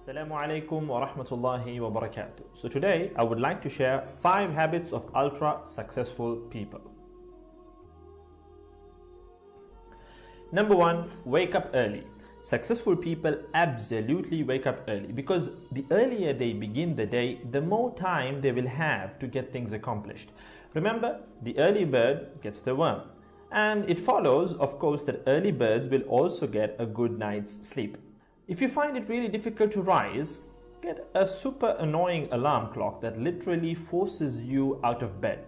Assalamu alaikum wa rahmatullahi wa barakatuh. So today I would like to share 5 habits of ultra successful people. Number 1, wake up early. Successful people absolutely wake up early because the earlier they begin the day, the more time they will have to get things accomplished. Remember, the early bird gets the worm. And it follows, of course, that early birds will also get a good night's sleep. If you find it really difficult to rise, get a super annoying alarm clock that literally forces you out of bed.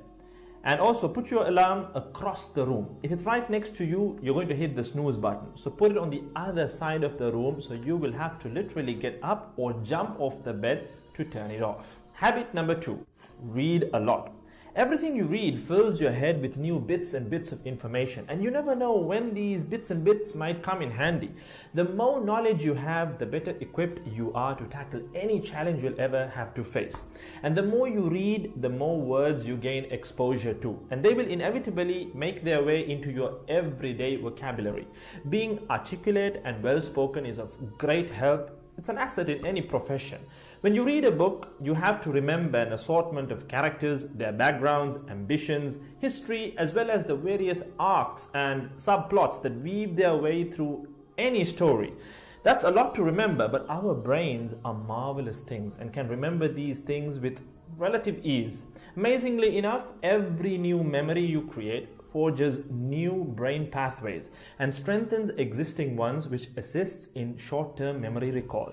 And also put your alarm across the room. If it's right next to you, you're going to hit the snooze button. So put it on the other side of the room so you will have to literally get up or jump off the bed to turn it off. Habit number 2, read a lot. Everything you read fills your head with new bits and bits of information, and you never know when these bits and bits might come in handy. The more knowledge you have, the better equipped you are to tackle any challenge you'll ever have to face. And the more you read, the more words you gain exposure to, and they will inevitably make their way into your everyday vocabulary. Being articulate and well-spoken is of great help. It's an asset in any profession. When you read a book, you have to remember an assortment of characters, their backgrounds, ambitions, history, as well as the various arcs and subplots that weave their way through any story. That's a lot to remember, but our brains are marvelous things and can remember these things with relative ease. Amazingly enough, every new memory you create forges new brain pathways and strengthens existing ones, which assists in short-term memory recall.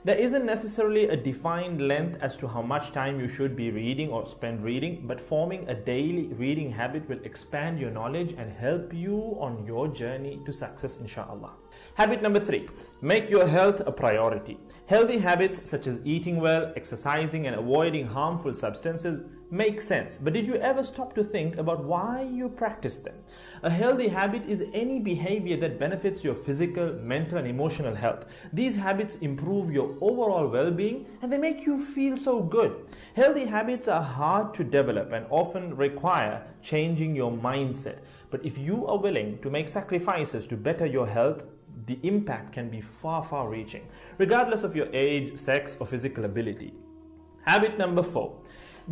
There isn't necessarily a defined length as to how much time you should be reading or spend reading, but forming a daily reading habit will expand your knowledge and help you on your journey to success, inshallah. Habit number 3, make your health a priority. Healthy habits such as eating well, exercising, and avoiding harmful substances make sense, but did you ever stop to think about why you practice them? A healthy habit is any behavior that benefits your physical, mental, and emotional health. These habits improve your overall well-being and they make you feel so good. Healthy habits are hard to develop and often require changing your mindset. But if you are willing to make sacrifices to better your health, the impact can be far reaching, regardless of your age, sex, or physical ability. Habit number 4.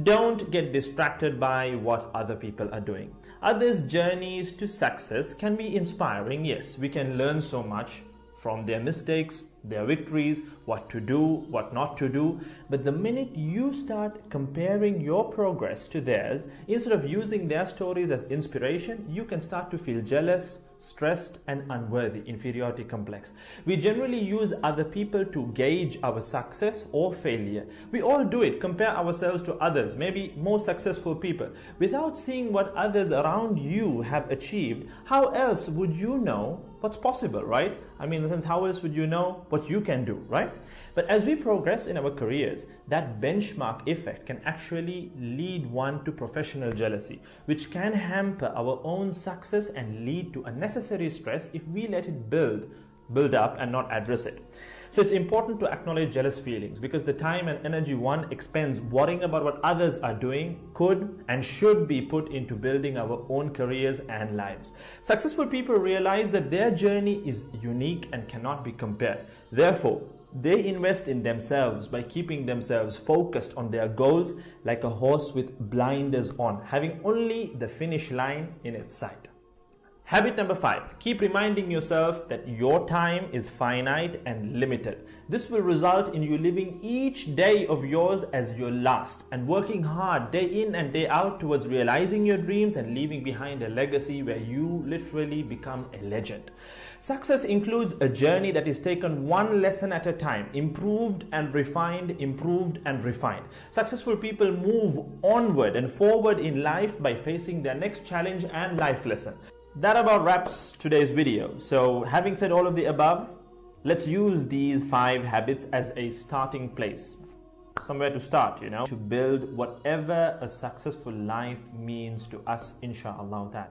Don't get distracted by what other people are doing. Others' journeys to success can be inspiring. Yes, we can learn so much from their mistakes, their victories, what to do, what not to do. But the minute you start comparing your progress to theirs, instead of using their stories as inspiration, you can start to feel jealous, stressed, and unworthy, inferiority complex. We generally use other people to gauge our success or failure. We all do it, compare ourselves to others, maybe more successful people. Without seeing what others around you have achieved, how else would you know what's possible, right? I mean, in the sense, how else would you know what you can do, right? But as we progress in our careers, that benchmark effect can actually lead one to professional jealousy, which can hamper our own success and lead to unnecessary stress if we let it build up and not address it. So it's important to acknowledge jealous feelings because the time and energy one expends worrying about what others are doing could and should be put into building our own careers and lives. Successful people realize that their journey is unique and cannot be compared. Therefore, they invest in themselves by keeping themselves focused on their goals like a horse with blinders on, having only the finish line in its sight. Habit number 5, keep reminding yourself that your time is finite and limited. This will result in you living each day of yours as your last and working hard day in and day out towards realizing your dreams and leaving behind a legacy where you literally become a legend. Success includes a journey that is taken one lesson at a time, improved and refined, improved and refined. Successful people move onward and forward in life by facing their next challenge and life lesson. That about wraps today's video. So having said all of the above, let's use these 5 habits as a starting place. Somewhere to start, to build whatever a successful life means to us, inshallah ta'ala.